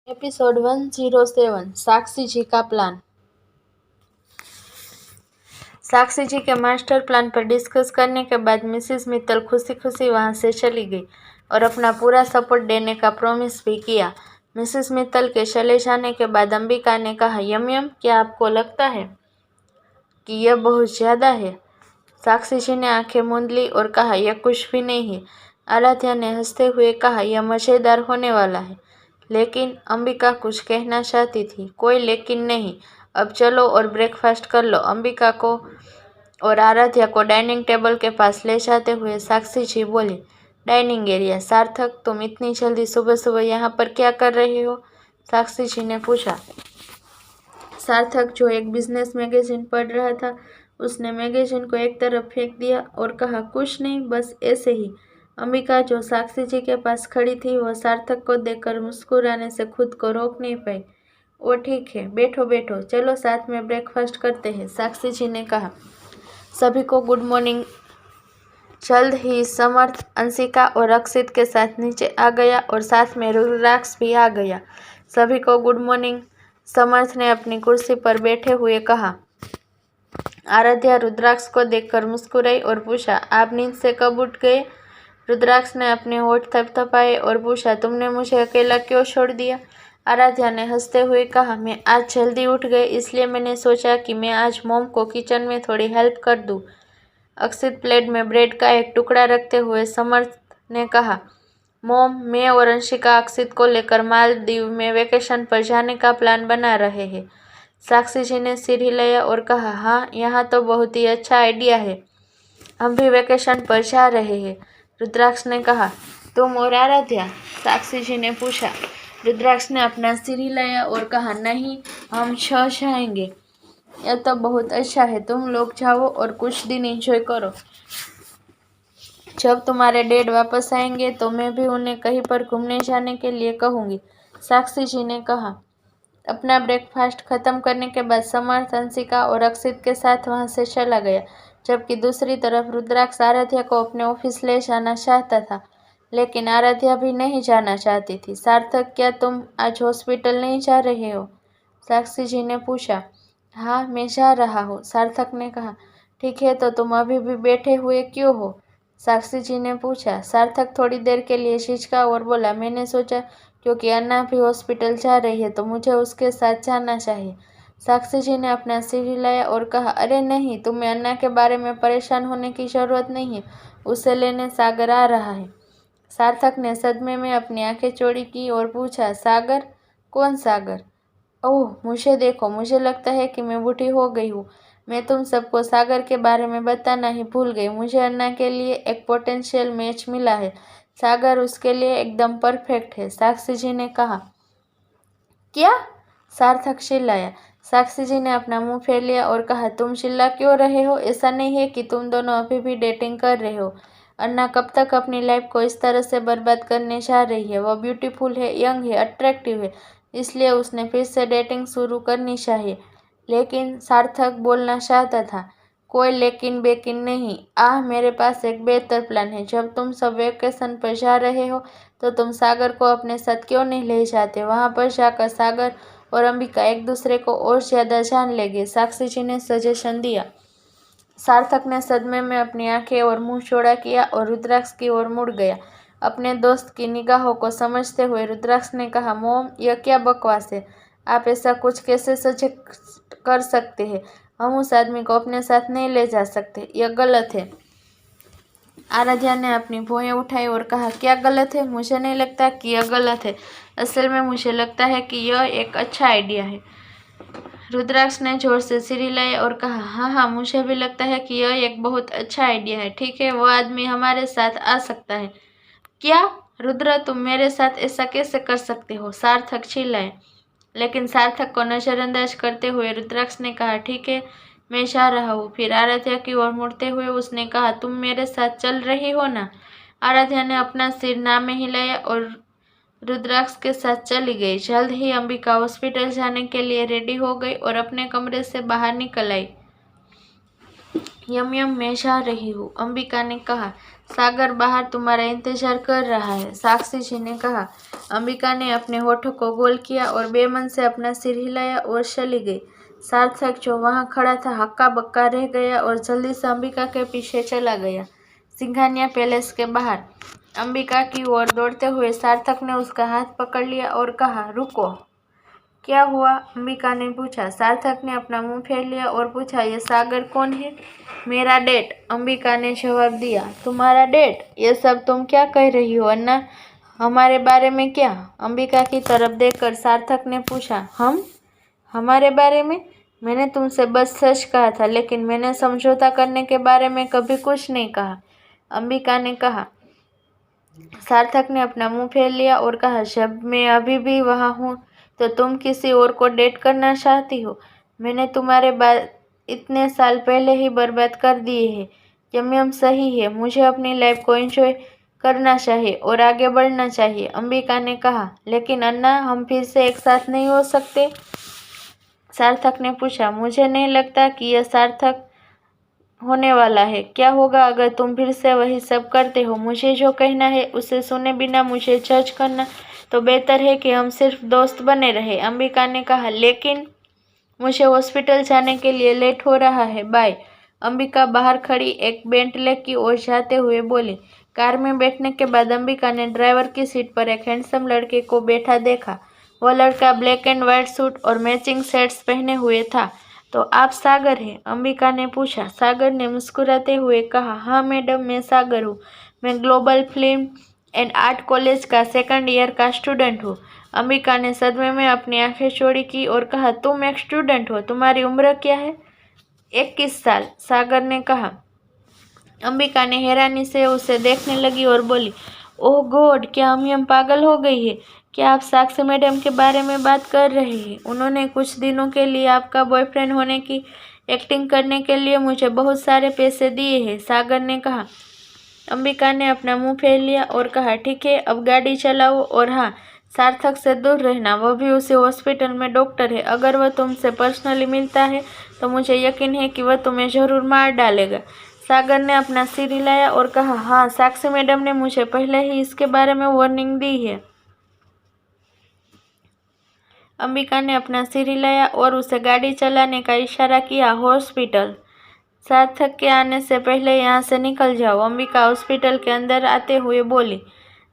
Episode 107 साक्षी जी का plan. साक्षी जी के master plan पर डिस्कस करने के बाद मिसेस मित्तल खुशी खुशी वहां से चली गई और अपना पूरा सपोर्ट देने का प्रॉमिस भी किया। मिसेस मित्तल के चले जाने के बाद अंबिका ने कहा, यम क्या आपको लगता है कि यह बहुत ज्यादा है? साक्षी जी ने आंखें मूंद ली और कहा, यह कुछ भी नहीं है। आराध्या ने हंसते हुए कहा, यह मजेदार होने वाला है। लेकिन अंबिका कुछ कहना चाहती थी। कोई लेकिन नहीं, अब चलो और ब्रेकफास्ट कर लो। अंबिका को और आराध्या को डाइनिंग टेबल के पास ले जाते हुए साक्षी जी बोली, डाइनिंग एरिया। सार्थक, तुम इतनी जल्दी सुबह सुबह यहाँ पर क्या कर रहे हो? साक्षी जी ने पूछा। सार्थक, जो एक बिजनेस मैगजीन पढ़ रहा था, उसने मैगजीन को एक तरफ फेंक दिया और कहा, कुछ नहीं, बस ऐसे ही। अंबिका, जो साक्षी जी के पास खड़ी थी, वह सार्थक को देखकर मुस्कुराने से खुद को रोक नहीं पाई। ओ ठीक है, बैठो बैठो, चलो साथ में ब्रेकफास्ट करते हैं, साक्षी जी ने कहा। सभी को गुड मॉर्निंग। जल्द ही समर्थ अंशिका और अक्षित के साथ नीचे आ गया और साथ में रुद्राक्ष भी आ गया। सभी को गुड मॉर्निंग, समर्थ ने अपनी कुर्सी पर बैठे हुए कहा। आराध्या रुद्राक्ष को देखकर मुस्कुराई और पूछा, आप नींद से कब उठ गए? रुद्राक्ष ने अपने होठ थपथपाए और पूछा, तुमने मुझे अकेला क्यों छोड़ दिया? आराध्या ने हंसते हुए कहा, मैं आज जल्दी उठ गई, इसलिए मैंने सोचा कि मैं आज मॉम को किचन में थोड़ी हेल्प कर दूं। अक्षित प्लेट में ब्रेड का एक टुकड़ा रखते हुए समर्थ ने कहा, मॉम, मैं और अंशिका अक्षित को लेकर मालदीव में वेकेशन पर जाने का प्लान बना रहे हैं। साक्षी जी ने सिर हिलाया और कहा, हाँ, यहाँ तो बहुत ही अच्छा आइडिया है, हम भी वेकेशन पर जा रहे हैं। रुद्राक्ष ने कहा, तुम और आराध्या? साक्षी जी ने पूछा। रुद्राक्ष ने अपना सिर हिलाया और कहा, नहीं, हम 6 जाएंगे। यह तो बहुत अच्छा है, तुम लोग जाओ और कुछ दिन एंजॉय करो। जब तुम्हारे डैड वापस आएंगे तो मैं भी उन्हें कहीं पर घूमने जाने के लिए कहूँगी, साक्षी जी ने कहा। अपना ब्रेकफास्ट खत्म करने के बाद समर्थ अंशिका और अक्षित के साथ वहां से चला गया, जबकि दूसरी तरफ रुद्राक्ष आराध्या को अपने ऑफिस ले जाना चाहता था, लेकिन आराध्या भी नहीं जाना चाहती थी। सार्थक, क्या तुम आज हॉस्पिटल नहीं जा रहे हो? साक्षी जी ने पूछा। हाँ, मैं जा रहा हूँ, सार्थक ने कहा। ठीक है, तो तुम अभी भी बैठे हुए क्यों हो? साक्षी जी ने पूछा। सार्थक थोड़ी देर के लिए हिचका और बोला, मैंने सोचा क्योंकि अन्ना भी हॉस्पिटल जा रही है तो मुझे उसके साथ जाना चाहिए। साक्षी जी ने अपना सिर हिलाया और कहा, अरे नहीं, तुम्हें अन्ना के बारे में परेशान होने की जरूरत नहीं है, उसे लेने सागर आ रहा है। सार्थक ने सदमे में अपनी आंखें चौड़ी की और पूछा, सागर? कौन सागर? ओह, मुझे देखो, मुझे लगता है कि मैं बूढ़ी हो गई हूँ। मैं तुम सबको सागर के बारे में बताना ही भूल गई। मुझे अन्ना के लिए एक पोटेंशियल मैच मिला है। सागर उसके लिए एकदम परफेक्ट है, साक्षी जी ने कहा। क्या? सार्थक चिल्लाया। साक्षी जी ने अपना मुंह फेर लिया और कहा, तुम चिल्ला क्यों रहे हो? ऐसा नहीं है कि तुम दोनों अभी भी डेटिंग कर रहे हो। अन्ना कब तक अपनी लाइफ को इस तरह से बर्बाद करने जा रही है? वह ब्यूटीफुल है, यंग है, अट्रैक्टिव है, इसलिए उसने फिर से डेटिंग शुरू करनी चाहिए। लेकिन सार्थक बोलना चाहता था। कोई लेकिन बेकिन नहीं। मेरे पास एक बेहतर प्लान है। जब तुम सब वेकेशन पर जा रहे हो तो तुम सागर को अपने साथ क्यों नहीं ले जाते? वहां पर जाकर सागर और अंबिका एक दूसरे को और ज्यादा जान लेंगे, साक्षी जी ने सजेशन दिया। सार्थक ने सदमे में अपनी आंखें और मुंह चौड़ा किया और रुद्राक्ष की ओर मुड़ गया। अपने दोस्त की निगाहों को समझते हुए रुद्राक्ष ने कहा, मोम, यह क्या बकवास है? आप ऐसा कुछ कैसे सजेस्ट कर सकते हैं? हम उस आदमी को अपने साथ नहीं ले जा सकते, यह गलत है। आराध्या ने अपनी भौहें उठाई और कहा, क्या गलत है? मुझे नहीं लगता कि यह गलत है। असल में मुझे लगता है कि यह एक अच्छा आइडिया है। रुद्राक्ष ने जोर से सिर हिलाया और कहा, हाँ हाँ, मुझे भी लगता है कि यह एक बहुत अच्छा आइडिया है। ठीक है, वो आदमी हमारे साथ आ सकता है। क्या? रुद्र, तुम मेरे साथ ऐसा कैसे कर सकते हो? सार्थक चिल्लाए। लेकिन सार्थक को नजरअंदाज करते हुए रुद्राक्ष ने कहा, ठीक है, मैं जा रहा हूँ। फिर आराध्या की ओर मुड़ते हुए उसने कहा, तुम मेरे साथ चल रही हो ना? आराध्या ने अपना सिर ना में हिलाया और रुद्राक्ष के साथ चली गई। जल्द ही अंबिका हॉस्पिटल जाने के लिए रेडी हो गई और अपने कमरे से बाहर निकल आई। यम, मैं जा रही हूँ, अंबिका ने कहा। सागर बाहर तुम्हारा इंतजार कर रहा है, साक्षी जी ने कहा। अंबिका ने अपने होठों को गोल किया और बेमन से अपना सिर हिलाया और चली गई। सार्थक जो वहां खड़ा था हक्का बक्का रह गया और जल्दी से अंबिका के पीछे चला गया। सिंघानिया पैलेस के बाहर अंबिका की ओर दौड़ते हुए सार्थक ने उसका हाथ पकड़ लिया और कहा, रुको। क्या हुआ? अंबिका ने पूछा। सार्थक ने अपना मुंह फेर लिया और पूछा, ये सागर कौन है? मेरा डेट, अंबिका ने जवाब दिया। तुम्हारा डेट? ये सब तुम क्या कह रही हो अन्ना? हमारे बारे में क्या? अंबिका की तरफ देखकर सार्थक ने पूछा। हमारे बारे में? मैंने तुमसे बस सच कहा था, लेकिन मैंने समझौता करने के बारे में कभी कुछ नहीं कहा, अंबिका ने कहा। सार्थक ने अपना मुंह फेर लिया और कहा, जब मैं अभी भी वहां हूं तो तुम किसी और को डेट करना चाहती हो? मैंने तुम्हारे बाद इतने साल पहले ही बर्बाद कर दिए हैं। यम सही है, मुझे अपनी लाइफ को एंजॉय करना चाहिए और आगे बढ़ना चाहिए, अंबिका ने कहा। लेकिन अन्ना, हम फिर से एक साथ नहीं हो सकते? सार्थक ने पूछा। मुझे नहीं लगता कि यह सार्थक होने वाला है। क्या होगा अगर तुम फिर से वही सब करते हो? मुझे जो कहना है उसे सुने बिना मुझे जज करना तो बेहतर है कि हम सिर्फ दोस्त बने रहे, अंबिका ने कहा। लेकिन मुझे हॉस्पिटल जाने के लिए लेट हो रहा है, बाय। अंबिका बाहर खड़ी एक बेंटले की ओर जाते हुए बोली। कार में बैठने के बाद अंबिका ने ड्राइवर की सीट पर एक हैंडसम लड़के को बैठा देखा। वह लड़का ब्लैक एंड व्हाइट सूट और मैचिंग शर्ट्स पहने हुए था। तो आप सागर हैं? अंबिका ने पूछा। सागर ने मुस्कुराते हुए कहा, हाँ मैडम, मैं सागर हूँ। मैं global film and art college का 2nd ईयर का स्टूडेंट हूँ। अंबिका ने सदमे में अपनी आंखें चौड़ी की और कहा, तुम एक स्टूडेंट हो? तुम्हारी उम्र क्या है? 21 साल, सागर ने कहा। अंबिका ने हैरानी से उसे देखने लगी और बोली, ओह गॉड, क्या हम पागल हो गई है? क्या आप साक्षी मैडम के बारे में बात कर रहे हैं? उन्होंने कुछ दिनों के लिए आपका बॉयफ्रेंड होने की एक्टिंग करने के लिए मुझे बहुत सारे पैसे दिए हैं, सागर ने कहा। अंबिका ने अपना मुंह फेर लिया और कहा, ठीक है, अब गाड़ी चलाओ और हाँ, सार्थक से दूर रहना, वह भी उसी हॉस्पिटल में डॉक्टर है। अगर वह तुमसे पर्सनली मिलता है तो मुझे यकीन है कि वह तुम्हें जरूर मार डालेगा। सागर ने अपना सिर हिलाया और कहा, हाँ, साक्षी मैडम ने मुझे पहले ही इसके बारे में वार्निंग दी है। अंबिका ने अपना सिर हिलाया और उसे गाड़ी चलाने का इशारा किया। हॉस्पिटल, सार्थक के आने से पहले यहाँ से निकल जाओ, अंबिका हॉस्पिटल के अंदर आते हुए बोली।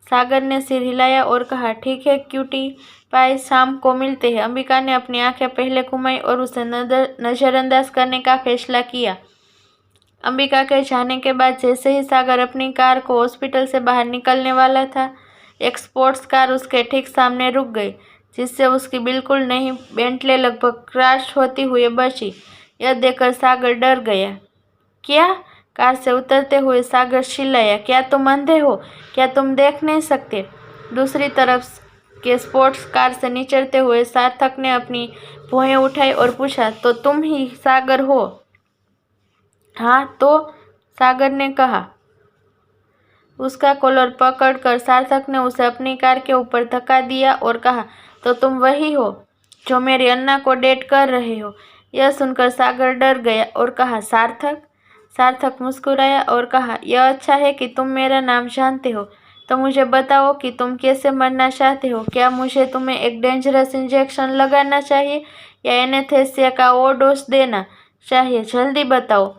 सागर ने सिर हिलाया और कहा, ठीक है क्यूटी पाई, शाम को मिलते हैं। अंबिका ने अपनी आंखें पहले घुमाई और उसे नजरअंदाज करने का फैसला किया। अंबिका के जाने के बाद जैसे ही सागर अपनी कार को हॉस्पिटल से बाहर निकलने वाला था, एक स्पोर्ट्स कार उसके ठीक सामने रुक गई, जिससे उसकी बिल्कुल नई बेंटले लगभग क्रैश होती हुई बची। यह देखकर सागर डर गया। क्या? कार से उतरते हुए सागर चिल्लाया, क्या तुम अंधे हो? क्या तुम देख नहीं सकते? दूसरी तरफ के स्पोर्ट्स कार से निचरते हुए सार्थक ने अपनी भौहें उठाई और पूछा, तो तुम ही सागर हो? हाँ तो, सागर ने कहा। उसका कॉलर पकड़कर सार्थक ने उसे अपनी कार के ऊपर धक्का दिया और कहा, तो तुम वही हो जो मेरी अन्ना को डेट कर रहे हो? यह सुनकर सागर डर गया और कहा, सार्थक? सार्थक मुस्कुराया और कहा, यह अच्छा है कि तुम मेरा नाम जानते हो। तो मुझे बताओ कि तुम कैसे मरना चाहते हो? क्या मुझे तुम्हें एक डेंजरस इंजेक्शन लगाना चाहिए या एनेस्थेसिया का ओवरडोज देना चाहिए? जल्दी बताओ।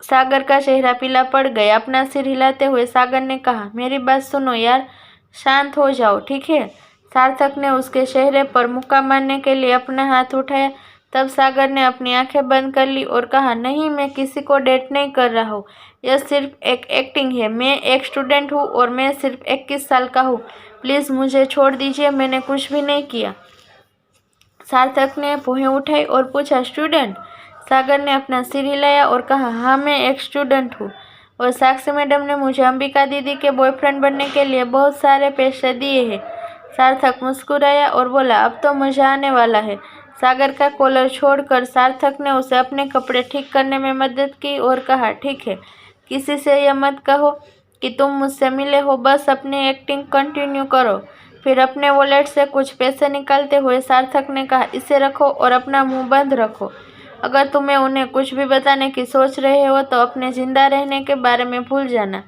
सागर का चेहरा पीला पड़ गया। अपना सिर हिलाते हुए सागर ने कहा, मेरी बात सुनो यार, शांत हो जाओ, ठीक है? सार्थक ने उसके चेहरे पर मुक्का मारने के लिए अपना हाथ उठाया। तब सागर ने अपनी आंखें बंद कर ली और कहा, नहीं, मैं किसी को डेट नहीं कर रहा हूँ। यह सिर्फ एक एक्टिंग है। मैं एक स्टूडेंट हूँ और मैं सिर्फ 21 साल का हूँ। प्लीज़ मुझे छोड़ दीजिए, मैंने कुछ भी नहीं किया। सार्थक ने भौहें उठाई और पूछा, स्टूडेंट? सागर ने अपना सिर हिलाया और कहा, हाँ, मैं एक स्टूडेंट हूँ और साक्षी मैडम ने मुझे अंबिका दीदी के बॉयफ्रेंड बनने के लिए बहुत सारे पैसे दिए हैं। सार्थक मुस्कुराया और बोला, अब तो मजा आने वाला है। सागर का कॉलर छोड़कर सार्थक ने उसे अपने कपड़े ठीक करने में मदद की और कहा, ठीक है, किसी से यह मत कहो कि तुम मुझसे मिले हो, बस अपनी एक्टिंग कंटिन्यू करो। फिर अपने वॉलेट से कुछ पैसे निकालते हुए सार्थक ने कहा, इसे रखो और अपना मुंह बंद रखो। अगर तुम्हें उन्हें कुछ भी बताने की सोच रहे हो तो अपने जिंदा रहने के बारे में भूल जाना।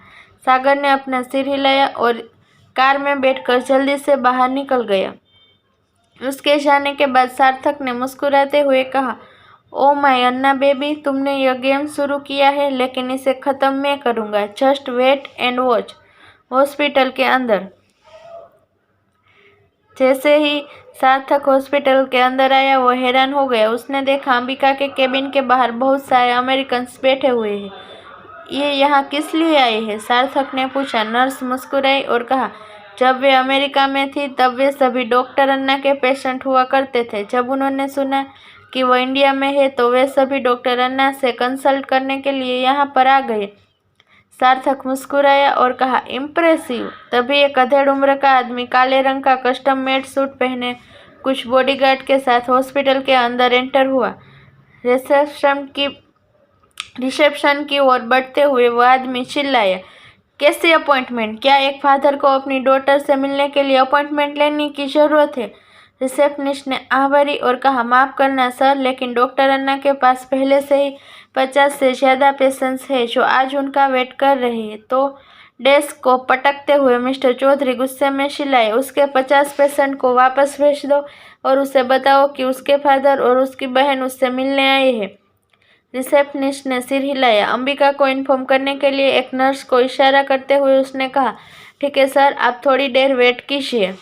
सागर ने अपना सिर हिलाया और कार में बैठकर जल्दी से बाहर निकल गया। उसके जाने के बाद सार्थक ने मुस्कुराते हुए कहा, ओ माय अन्ना बेबी, तुमने यह गेम शुरू किया है, लेकिन इसे खत्म मैं करूंगा। Just wait and watch. Hospital के अंदर जैसे ही सार्थक हॉस्पिटल के अंदर आया, वो हैरान हो गया। उसने देखा अंबिका के केबिन के बाहर बहुत सारे अमेरिकन्स बैठे हुए हैं। ये यहाँ किस लिए आए हैं? सार्थक ने पूछा। नर्स मुस्कुराई और कहा, जब वे अमेरिका में थी तब वे सभी डॉक्टर अन्ना के पेशेंट हुआ करते थे। जब उन्होंने सुना कि वो इंडिया में है तो वे सभी डॉक्टर अन्ना से कंसल्ट करने के लिए यहाँ पर आ गए। सार्थक मुस्कुराया और कहा, इम्प्रेसिव। तभी एक अधेड़ उम्र का आदमी काले रंग का कस्टम मेड सूट पहने कुछ बॉडीगार्ड के साथ हॉस्पिटल के अंदर एंटर हुआ। रिसेप्शन की ओर बढ़ते हुए वो आदमी चिल्लाया, कैसी अपॉइंटमेंट? क्या एक फादर को अपनी डॉटर से मिलने के लिए अपॉइंटमेंट लेने की जरूरत है? रिसेप्शनिस्ट ने आह भरी और कहा, माफ करना सर, लेकिन डॉक्टर अन्ना के पास पहले से ही 50 से ज़्यादा पेशेंट्स हैं जो आज उनका वेट कर रहे हैं। तो डेस्क को पटकते हुए मिस्टर चौधरी गुस्से में चिल्लाए, उसके 50 पेशेंट को वापस भेज दो और उसे बताओ कि उसके फादर और उसकी बहन उससे मिलने आए हैं। रिसेप्शनिस्ट ने सिर हिलाया। अंबिका को इन्फॉर्म करने के लिए एक नर्स को इशारा करते हुए उसने कहा, ठीक है सर, आप थोड़ी देर वेट कीजिए।